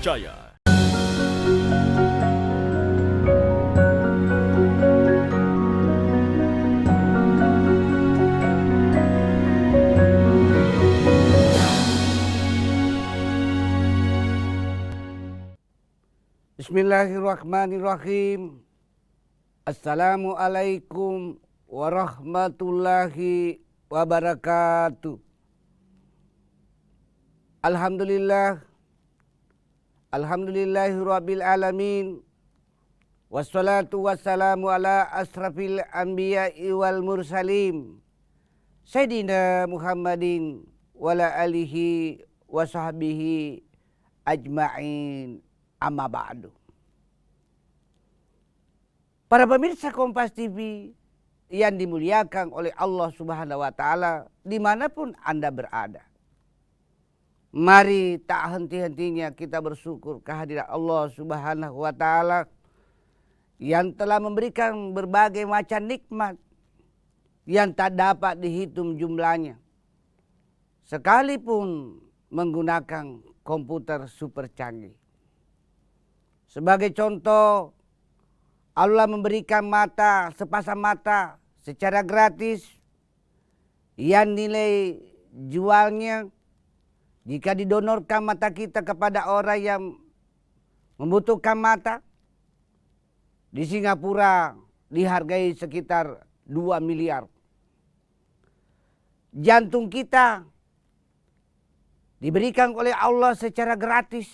Jaya. Bismillahirrahmanirrahim. Assalamualaikum warahmatullahi wabarakatuh. Alhamdulillahirabbil alamin. Wassalatu wassalamu ala asrafil anbiya'i wal mursalin. Sayyidina Muhammadin wala alihi wa sahbihi ajma'in. Amma ba'du. Para pemirsa Kompas TV yang dimuliakan oleh Allah Subhanahu wa taala dimanapun Anda berada. Mari tak henti-hentinya kita bersyukur kehadirat Allah Subhanahu wa taala yang telah memberikan berbagai macam nikmat yang tak dapat dihitung jumlahnya. Sekalipun menggunakan komputer super canggih. Sebagai contoh, Allah memberikan sepasang mata secara gratis yang nilai jualnya jika didonorkan mata kita kepada orang yang membutuhkan mata di Singapura dihargai sekitar 2 miliar. Jantung kita diberikan oleh Allah secara gratis.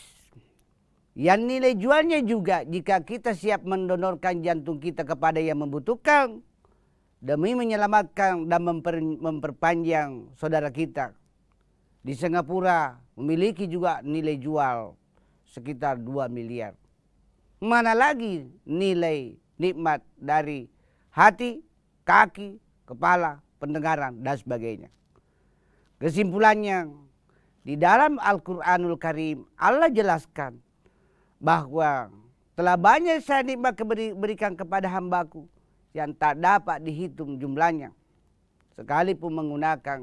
Yang nilai jualnya juga jika kita siap mendonorkan jantung kita kepada yang membutuhkan demi menyelamatkan dan memperpanjang saudara kita. Di Singapura memiliki juga nilai jual sekitar 2 miliar. Mana lagi nilai nikmat dari hati, kaki, kepala, pendengaran dan sebagainya. Kesimpulannya, di dalam Al-Quranul Karim Allah jelaskan bahwa telah banyak saya nikmat berikan kepada hambaku yang tak dapat dihitung jumlahnya sekalipun menggunakan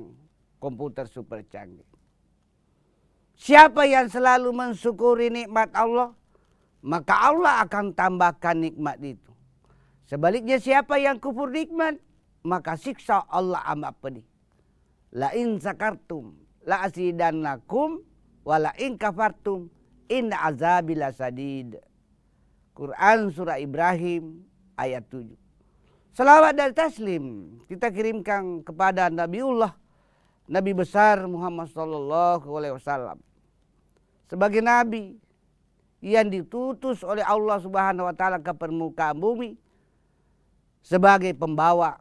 komputer super canggih. Siapa yang selalu mensyukuri nikmat Allah, maka Allah akan tambahkan nikmat itu. Sebaliknya siapa yang kufur nikmat, maka siksa Allah amat pedih. La in sakartum la azidannakum wa la in kafartum inna azabil sadid. Quran surah Ibrahim ayat 7. Salawat dan taslim kita kirimkan kepada Nabi besar Muhammad sallallahu alaihi wasallam sebagai nabi yang ditutus oleh Allah Subhanahu wa taala ke permukaan bumi sebagai pembawa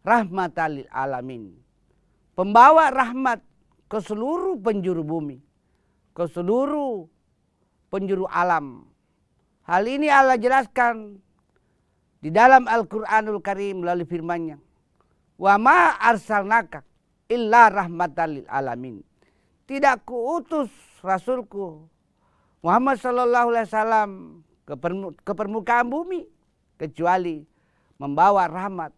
rahmatan lil alamin. Pembawa rahmat ke seluruh penjuru bumi, ke seluruh penjuru alam. Hal ini Allah jelaskan di dalam Al-Quranul Karim melalui firman-Nya. Wa ma arsalnaka illa rahmatan lil alamin. Tidak kuutus Rasulku Muhammad sallallahu alaihi wasallam ke permukaan bumi kecuali membawa rahmat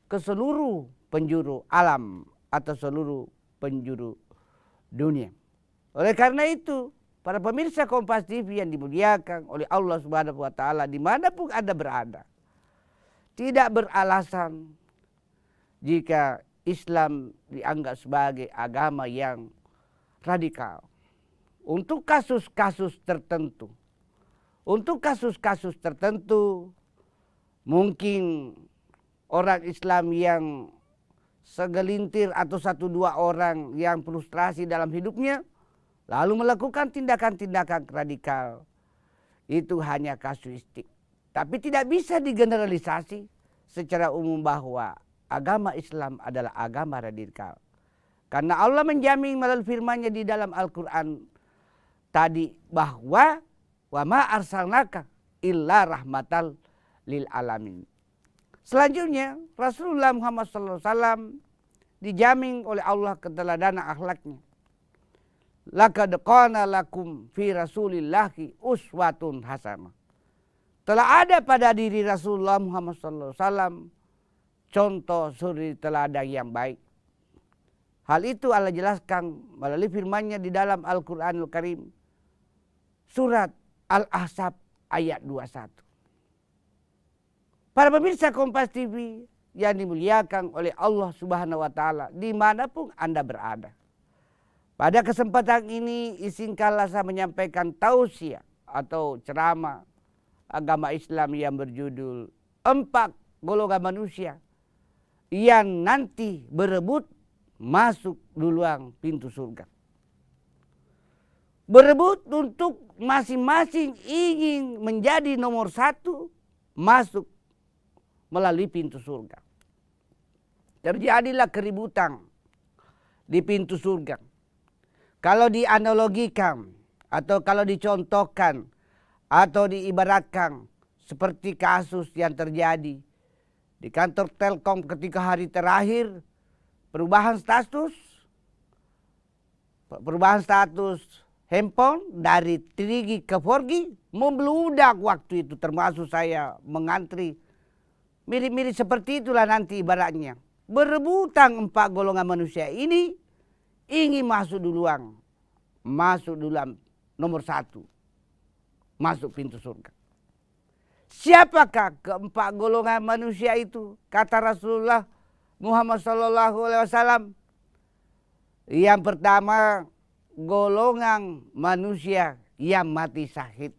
ke seluruh penjuru alam atau seluruh penjuru dunia. Oleh karena itu, para pemirsa Kompas TV yang dimuliakan oleh Allah Subhanahu wa taala dimanapun Anda berada, tidak beralasan jika Islam dianggap sebagai agama yang radikal. Untuk kasus-kasus tertentu, mungkin orang Islam yang segelintir atau 1-2 orang yang frustrasi dalam hidupnya lalu melakukan tindakan-tindakan radikal. Itu hanya kasuistik. Tapi tidak bisa digeneralisasi secara umum bahwa agama Islam adalah agama radikal. Karena Allah menjamin melalui firman-Nya di dalam Al-Quran tadi bahwa wa ma arsalnaka illa rahmatal lil alamin. Selanjutnya Rasulullah Muhammad SAW dijamin oleh Allah keteladanan akhlaknya. Laqad qana lakum fi rasulillahi uswatun hasanah. Telah ada pada diri Rasulullah Muhammad SAW contoh suri teladan yang baik. Hal itu Allah jelaskan melalui firman-Nya di dalam Al-Quranul Karim. surat Al-Ahzab ayat 21. Para pemirsa Kompas TV yang dimuliakan oleh Allah Subhanahu wa Ta'ala, dimanapun Anda berada. Pada kesempatan ini izinkanlah saya menyampaikan tausiah atau ceramah agama Islam yang berjudul 4 golongan manusia yang nanti berebut masuk duluan pintu surga. Berebut untuk masing-masing ingin menjadi nomor 1 masuk melalui pintu surga. Terjadilah keributan di pintu surga. Kalau dianalogikan atau kalau dicontohkan atau diibaratkan seperti kasus yang terjadi di kantor Telkom ketika hari terakhir perubahan status handphone dari 3G ke 4G membludak waktu itu, termasuk saya mengantri. Mirip-mirip seperti itulah nanti ibaratnya. Berebutan 4 golongan manusia ini ingin masuk duluan nomor 1, masuk pintu surga. Siapakah keempat golongan manusia itu? Kata Rasulullah Muhammad SAW. Yang pertama, golongan manusia yang mati syahid.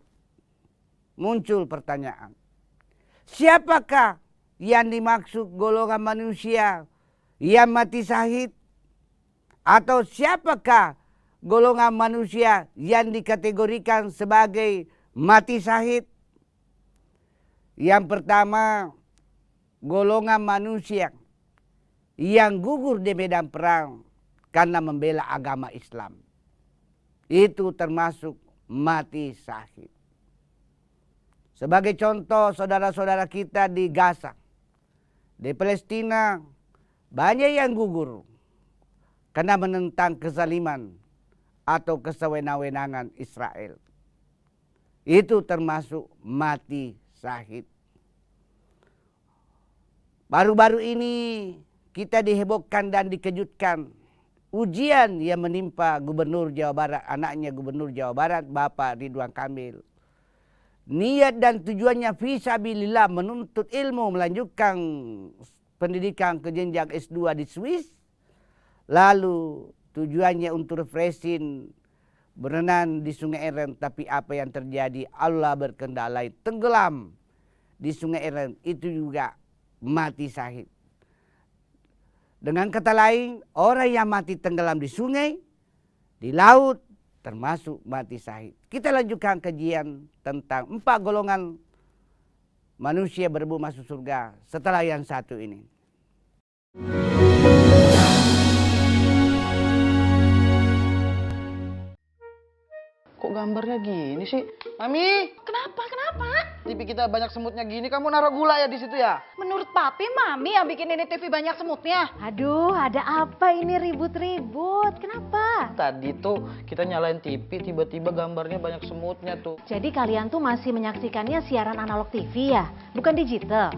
Muncul pertanyaan, siapakah yang dimaksud golongan manusia yang mati syahid? Atau siapakah golongan manusia yang dikategorikan sebagai mati syahid? Yang pertama, golongan manusia yang gugur di medan perang karena membela agama Islam. Itu termasuk mati syahid. Sebagai contoh, saudara-saudara kita di Gaza, di Palestina, banyak yang gugur karena menentang kezaliman atau kesewenang-wenangan Israel. Itu termasuk mati syahid. Baru-baru ini kita dihebohkan dan dikejutkan ujian yang menimpa Gubernur Jawa Barat, anaknya Gubernur Jawa Barat, Bapak Ridwan Kamil. Niat dan tujuannya fisabilillah menuntut ilmu, melanjutkan pendidikan ke jenjang S2 di Swiss. Lalu tujuannya untuk refreshing, berenang di Sungai Eren, tapi apa yang terjadi? Allah berkehendak lain, tenggelam di Sungai Eren, itu juga mati syahid. Dengan kata lain, orang yang mati tenggelam di sungai, di laut, termasuk mati syahid. Kita lanjutkan kajian tentang 4 golongan manusia berebut masuk surga setelah yang satu ini. Kok gambarnya gini sih? Mami! Kenapa? TV kita banyak semutnya gini, kamu naruh gula ya di situ ya? Menurut papi, mami yang bikin ini TV banyak semutnya. Aduh, ada apa ini ribut-ribut? Kenapa? Tadi tuh kita nyalain TV, tiba-tiba gambarnya banyak semutnya tuh. Jadi kalian tuh masih menyaksikannya siaran analog TV ya? Bukan digital?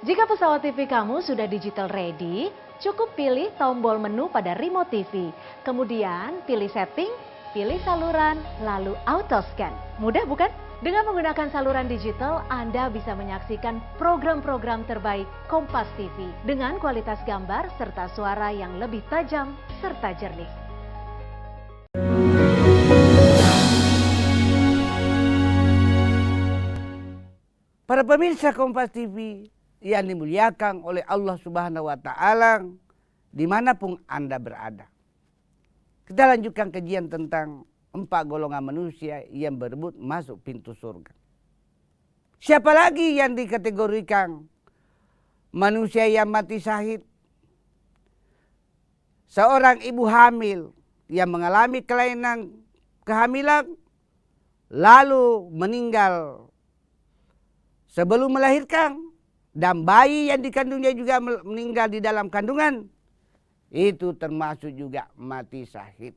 Jika pesawat TV kamu sudah digital ready, cukup pilih tombol menu pada remote TV. Kemudian pilih setting, pilih saluran, lalu auto scan. Mudah bukan? Dengan menggunakan saluran digital, Anda bisa menyaksikan program-program terbaik Kompas TV dengan kualitas gambar serta suara yang lebih tajam serta jernih. Para pemirsa Kompas TV yang dimuliakan oleh Allah Subhanahu wa Ta'ala, dimanapun Anda berada. Kita lanjutkan kajian tentang 4 golongan manusia yang berebut masuk pintu surga. Siapa lagi yang dikategorikan manusia yang mati syahid? Seorang ibu hamil yang mengalami kelainan kehamilan lalu meninggal sebelum melahirkan, dan bayi yang dikandungnya juga meninggal di dalam kandungan, itu termasuk juga mati syahid.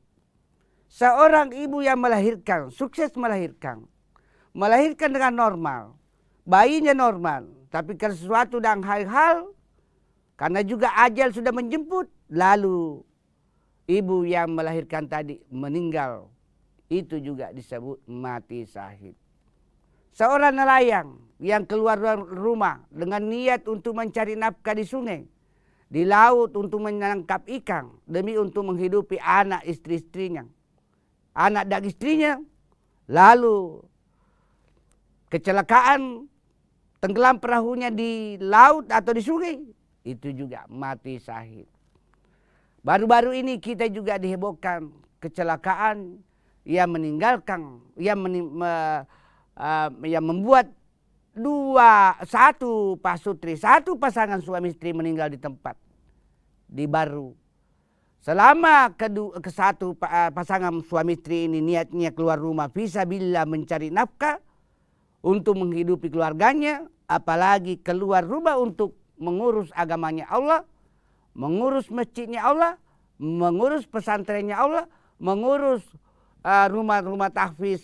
Seorang ibu yang melahirkan, sukses melahirkan dengan normal, bayinya normal, tapi karena sesuatu dan hal-hal, karena juga ajal sudah menjemput, lalu ibu yang melahirkan tadi meninggal. itu juga disebut mati syahid. Seorang nelayan yang keluar rumah dengan niat untuk mencari nafkah di sungai, di laut untuk menangkap ikan demi untuk menghidupi anak istri-istrinya, anak dan istrinya, lalu kecelakaan tenggelam perahunya di laut atau di sungai, itu juga mati syahid. Baru-baru ini kita juga dihebohkan kecelakaan yang meninggalkan, yang membuat satu pasangan suami istri meninggal di tempat di Baru. Selama satu pasangan suami istri ini niatnya keluar rumah fisabilillah mencari nafkah untuk menghidupi keluarganya, apalagi keluar rumah untuk mengurus agamanya Allah, mengurus masjidnya Allah, mengurus pesantrennya Allah, mengurus rumah-rumah tahfiz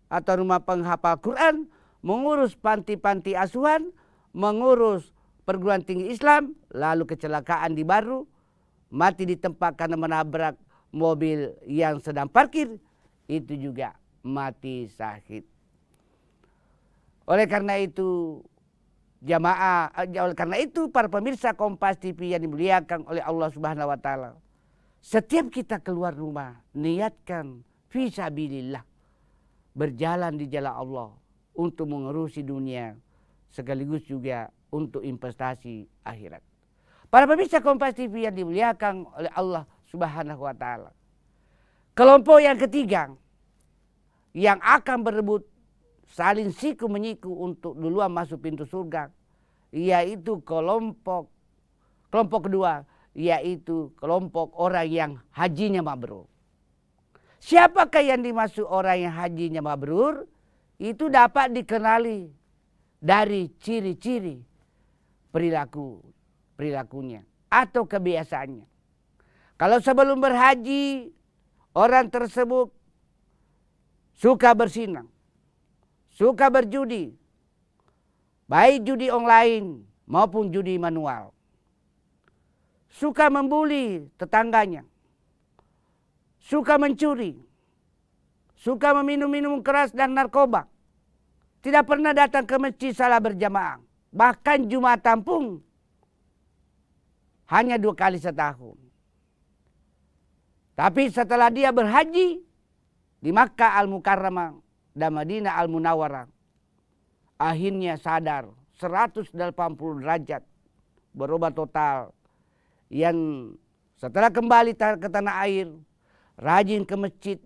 atau rumah penghafal Quran, mengurus panti-panti asuhan, mengurus perguruan tinggi Islam, lalu kecelakaan di Baru, mati di tempat karena menabrak mobil yang sedang parkir, itu juga mati syahid. Oleh karena itu para pemirsa Kompas TV yang dimuliakan oleh Allah Subhanahu wa taala, setiap kita keluar rumah niatkan fisabilillah, berjalan di jalan Allah untuk mengurusi dunia sekaligus juga untuk investasi akhirat. Para pemirsa Kompas TV yang dimuliakan oleh Allah Subhanahu wa taala, kelompok yang ketiga yang akan berebut saling siku menyiku untuk duluan masuk pintu surga, yaitu kelompok kedua, yaitu kelompok orang yang hajinya mabrur. Siapakah yang dimaksud orang yang hajinya mabrur? Itu dapat dikenali dari ciri-ciri perilakunya atau kebiasaannya. Kalau sebelum berhaji orang tersebut suka bersinang, suka berjudi, baik judi online maupun judi manual, suka membuli tetangganya, suka mencuri, suka meminum keras dan narkoba, tidak pernah datang ke masjid salat berjamaah, bahkan Jumatan pun hanya 2 kali setahun. Tapi setelah dia berhaji di Makkah Al-Mukarramah dan Madinah Al-Munawwarah, akhirnya sadar 180 derajat, berubah total. Yang setelah kembali ke tanah air, rajin ke masjid,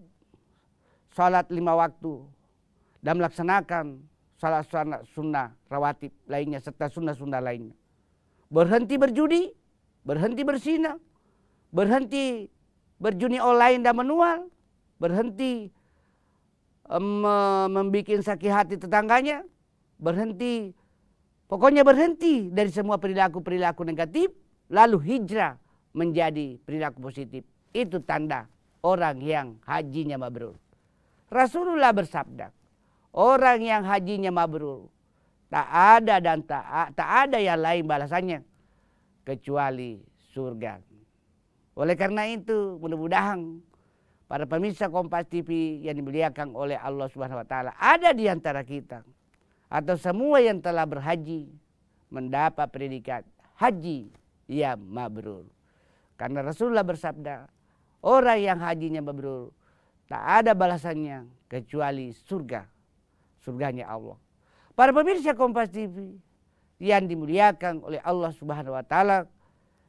salat 5 waktu, dan melaksanakan salat sunnah rawatib lainnya serta sunnah-sunnah lainnya. Berhenti berjudi, berhenti berzina, berhenti berjudi online dan manual, berhenti membuat sakit hati tetangganya, pokoknya berhenti dari semua perilaku negatif, lalu hijrah menjadi perilaku positif. Itu tanda orang yang hajinya mabrur. Rasulullah bersabda, orang yang hajinya mabrur tak ada yang lain balasannya kecuali surga. Oleh karena itu, mudah-mudahan para pemirsa Kompas TV yang dimuliakan oleh Allah Subhanahu wa taala, ada di antara kita atau semua yang telah berhaji mendapat predikat haji yang mabrur. Karena Rasulullah bersabda, orang yang hajinya mabrur tak ada balasannya kecuali surganya Allah. Para pemirsa Kompas TV yang dimuliakan oleh Allah Subhanahu wa taala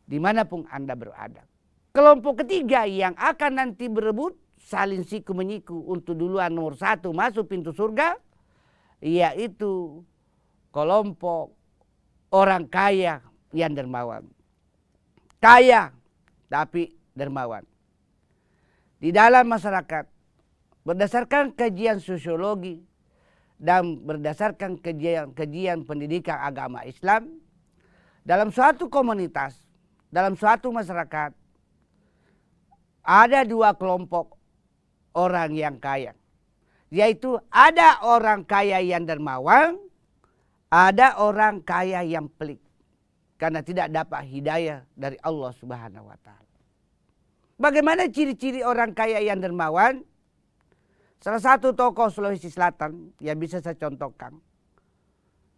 dimanapun Anda berada, kelompok ketiga yang akan nanti berebut saling siku menyiku untuk duluan nomor 1 masuk pintu surga, yaitu kelompok orang kaya yang dermawan. Kaya tapi dermawan. Di dalam masyarakat, berdasarkan kajian sosiologi dan berdasarkan kajian pendidikan agama Islam, dalam suatu komunitas, dalam suatu masyarakat, ada 2 kelompok orang yang kaya, yaitu ada orang kaya yang dermawan, ada orang kaya yang pelit karena tidak dapat hidayah dari Allah Subhanahu wa taala. Bagaimana ciri-ciri orang kaya yang dermawan? salah satu tokoh Sulawesi Selatan yang bisa saya contohkan,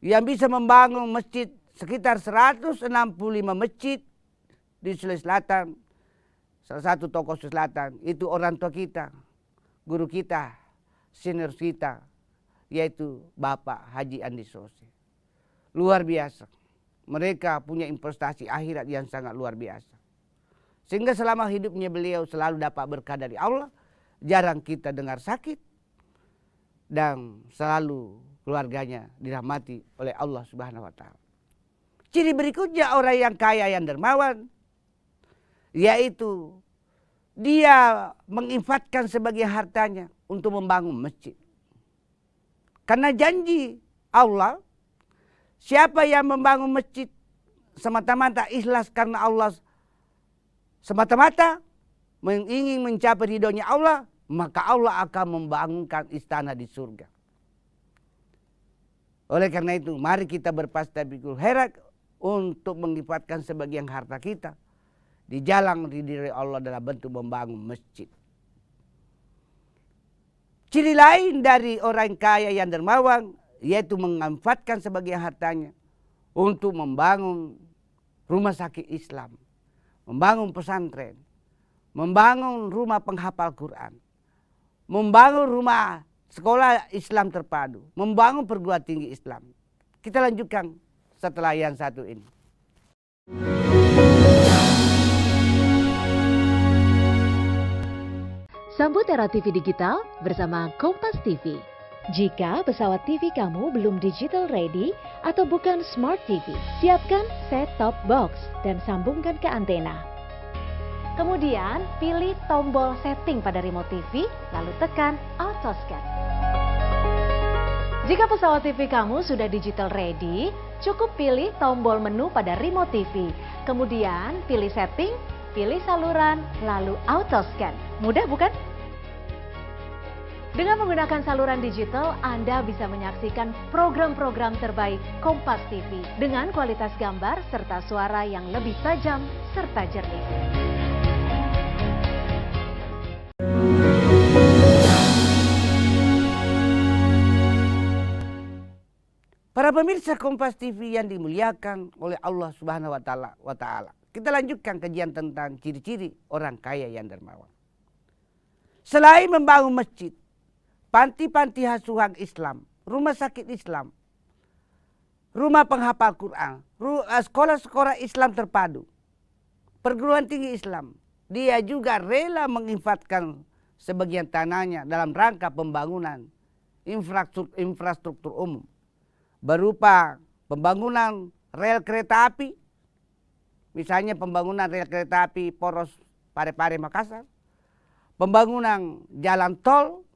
yang bisa membangun masjid sekitar 165 masjid di Sulawesi Selatan. Salah satu tokoh Sulawesi Selatan itu orang tua kita, guru kita, senior kita, yaitu Bapak Haji Andi Sose. Luar biasa. Mereka punya investasi akhirat yang sangat luar biasa. Sehingga selama hidupnya beliau selalu dapat berkah dari Allah. Jarang kita dengar sakit. Dan selalu keluarganya dirahmati oleh Allah Subhanahu wa Ta'ala. Ciri berikutnya orang yang kaya yang dermawan, yaitu dia menginfatkan sebagian hartanya untuk membangun masjid. Karena janji Allah, siapa yang membangun masjid semata-mata ikhlas karena Allah, semata-mata ingin mencapai ridhonya Allah, maka Allah akan membangunkan istana di surga. Oleh karena itu, mari kita berfastabiqul khairat untuk menginfatkan sebagian harta kita di jalan ridho Allah dalam bentuk membangun masjid. Ciri lain dari orang kaya yang dermawan yaitu memanfaatkan sebagian hartanya untuk membangun rumah sakit Islam, membangun pesantren, membangun rumah penghafal Quran, membangun rumah sekolah Islam terpadu, membangun perguruan tinggi Islam. Kita lanjutkan setelah yang satu ini. Sambut era TV digital bersama Kompas TV. Jika pesawat TV kamu belum digital ready atau bukan smart TV, siapkan set-top box dan sambungkan ke antena. Kemudian pilih tombol setting pada remote TV, lalu tekan auto scan. Jika pesawat TV kamu sudah digital ready, cukup pilih tombol menu pada remote TV. Kemudian pilih setting, pilih saluran, lalu auto scan. Mudah bukan? Dengan menggunakan saluran digital, Anda bisa menyaksikan program-program terbaik Kompas TV dengan kualitas gambar serta suara yang lebih tajam serta jernih. Para pemirsa Kompas TV yang dimuliakan oleh Allah Subhanahu wa Ta'ala. Kita lanjutkan kajian tentang ciri-ciri orang kaya yang dermawan. Selain membangun masjid, panti-panti asuhan Islam, rumah sakit Islam, rumah penghafal Quran, sekolah-sekolah Islam terpadu, perguruan tinggi Islam, dia juga rela menginfatkan sebagian tanahnya dalam rangka pembangunan infrastruktur umum, berupa pembangunan rel kereta api, misalnya pembangunan rel kereta api Poros Parepare Makassar, pembangunan jalan tol,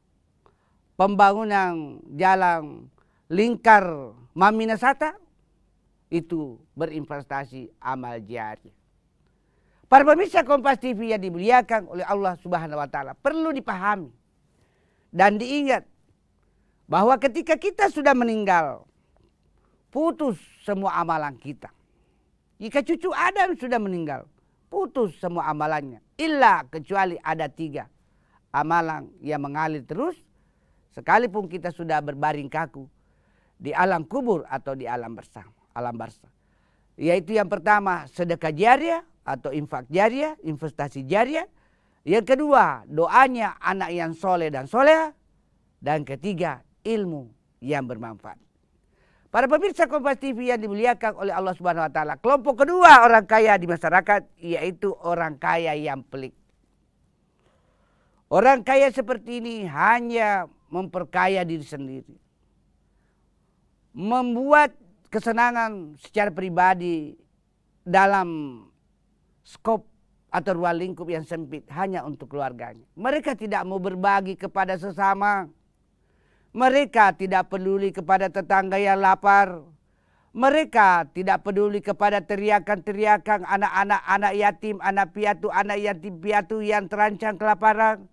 pembangunan jalan lingkar Maminasata, itu berinvestasi amal jariah. Para pemirsa Kompas TV yang dimuliakan oleh Allah Subhanahu wa Ta'ala, perlu dipahami dan diingat bahwa ketika kita sudah meninggal, putus semua amalan kita. Jika cucu Adam sudah meninggal, putus semua amalannya. Illa kecuali ada 3 amalan yang mengalir terus, sekalipun kita sudah berbaring kaku di alam kubur atau di alam barzakh. Yaitu yang pertama sedekah jariah atau infak jariah, investasi jariah. Yang kedua doanya anak yang soleh dan soleha. Dan ketiga ilmu yang bermanfaat. Para pemirsa Kompas TV yang dimuliakan oleh Allah Subhanahu wa Ta'ala, kelompok kedua orang kaya di masyarakat yaitu orang kaya yang pelit. Orang kaya seperti ini hanya memperkaya diri sendiri, membuat kesenangan secara pribadi dalam skop atau ruang lingkup yang sempit hanya untuk keluarganya. Mereka tidak mau berbagi kepada sesama. Mereka tidak peduli kepada tetangga yang lapar. Mereka tidak peduli kepada teriakan-teriakan anak-anak, anak yatim, anak piatu, anak yatim piatu yang terancam kelaparan.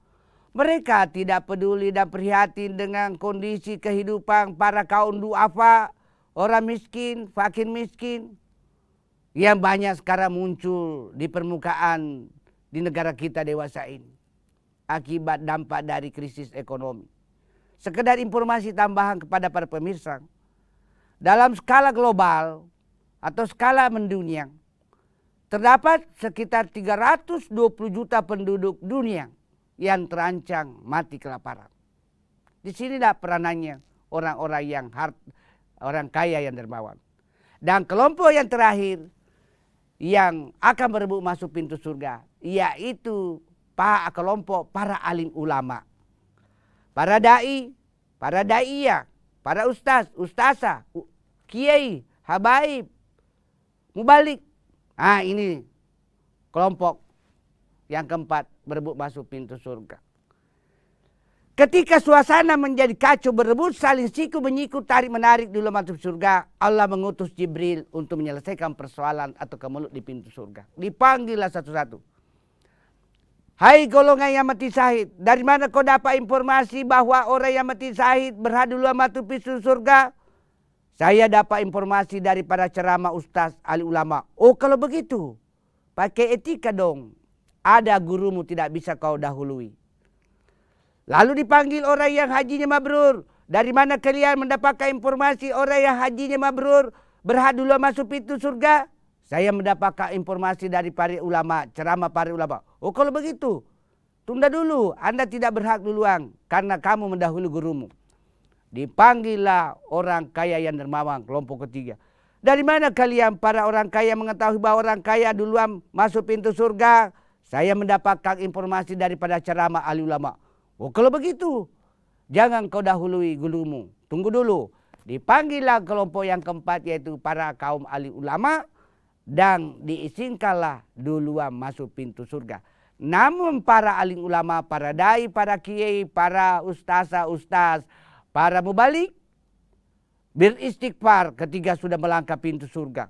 Mereka tidak peduli dan prihatin dengan kondisi kehidupan para kaum duafa, orang miskin, fakir miskin, yang banyak sekarang muncul di permukaan di negara kita dewasa ini. Akibat dampak dari krisis ekonomi. sekedar informasi tambahan kepada para pemirsa. Dalam skala global atau skala mendunia, terdapat sekitar 320 juta penduduk dunia yang terancam mati kelaparan. Di sinilah peranannya orang-orang orang kaya yang dermawan. Dan kelompok yang terakhir yang akan berebut masuk pintu surga, yaitu kelompok para alim ulama, para dai, para daiyah, para ustaz, ustazah, kiai, habaib, mubalik. Ini kelompok yang keempat berebut masuk pintu surga. Ketika suasana menjadi kacau berebut saling siku menyikut tarik menarik dulu masuk surga, Allah mengutus Jibril untuk menyelesaikan persoalan atau kemelut di pintu surga. Dipanggillah satu-satu. Hai golongan yang mati syahid, dari mana kau dapat informasi bahwa orang yang mati syahid berhak dulu masuk pintu surga? Saya dapat informasi dari para ceramah ustaz ahli ulama. Oh kalau begitu, pakai etika dong. Ada gurumu tidak bisa kau dahului. Lalu dipanggil orang yang hajinya mabrur. Dari mana kalian mendapatkan informasi orang yang hajinya mabrur berhak dulu masuk pintu surga? Saya mendapatkan informasi dari para ulama, ceramah para ulama. Oh kalau begitu, tunda dulu. Anda tidak berhak duluan karena kamu mendahului gurumu. Dipanggillah orang kaya yang dermawan, kelompok ketiga. Dari mana kalian para orang kaya mengetahui bahwa orang kaya duluan masuk pintu surga? Saya mendapatkan informasi daripada ceramah ahli ulama. Oh kalau begitu, jangan kau dahului gurumu. Tunggu dulu. Dipanggillah kelompok yang keempat yaitu para kaum ahli ulama. Dan diizinkanlah duluan masuk pintu surga. Namun para ahli ulama, para dai, para kiai, para ustazah, ustaz, para mubalik beristighfar ketika sudah melangkah pintu surga.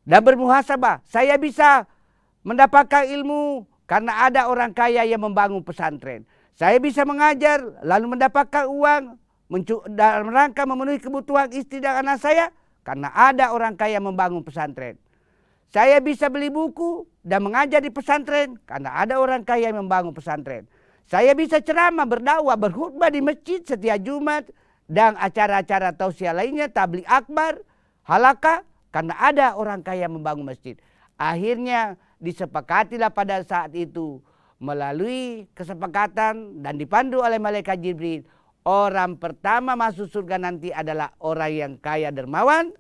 Dan bermuhasabah, saya bisa mendapatkan ilmu karena ada orang kaya yang membangun pesantren. Saya bisa mengajar lalu mendapatkan uang dalam rangka memenuhi kebutuhan istri dan anak saya karena ada orang kaya membangun pesantren. Saya bisa beli buku dan mengajar di pesantren karena ada orang kaya yang membangun pesantren. Saya bisa ceramah, berdakwah, berkhutbah di masjid setiap Jumat dan acara-acara tausiah lainnya, tabligh akbar, halakah karena ada orang kaya yang membangun masjid. Akhirnya disepakatilah pada saat itu melalui kesepakatan dan dipandu oleh malaikat Jibril, orang pertama masuk surga nanti adalah orang yang kaya dermawan,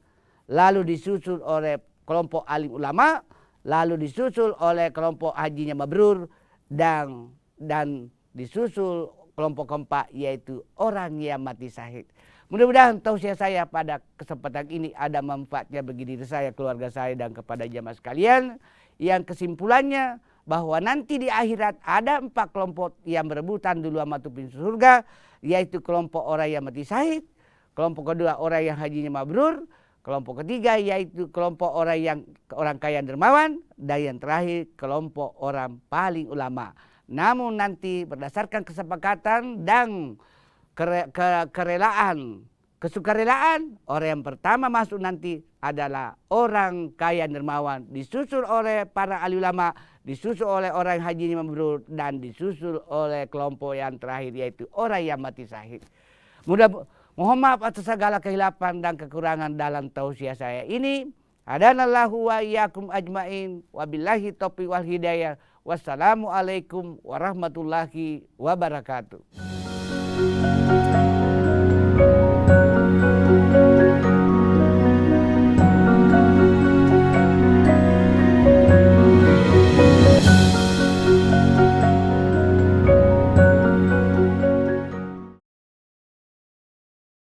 lalu disusul oleh kelompok alim ulama, lalu disusul oleh kelompok hajinya mabrur, dan disusul kelompok keempat yaitu orang yang mati syahid. Mudah-mudahan tausiah saya pada kesempatan ini ada manfaatnya bagi diri saya, keluarga saya, dan kepada jamaah sekalian. Yang kesimpulannya bahwa nanti di akhirat ada 4 kelompok yang berebutan duluan masuk pintu surga, yaitu kelompok orang yang mati syahid, kelompok kedua orang yang hajinya mabrur, kelompok ketiga yaitu kelompok orang kaya dermawan, dan yang terakhir kelompok orang paling ulama. Namun nanti berdasarkan kesepakatan dan kesukarelaan, orang yang pertama masuk nanti adalah orang kaya dermawan, disusul oleh para ahli ulama, disusul oleh orang haji mabrur, dan disusul oleh kelompok yang terakhir yaitu orang yang mati syahid. Mohon maaf atas segala kehilapan dan kekurangan dalam tausiah saya ini. Hadanallahu wa iyyakum ajmain. Wabillahi taufiq wal hidayah. Wassalamualaikum warahmatullahi wabarakatuh.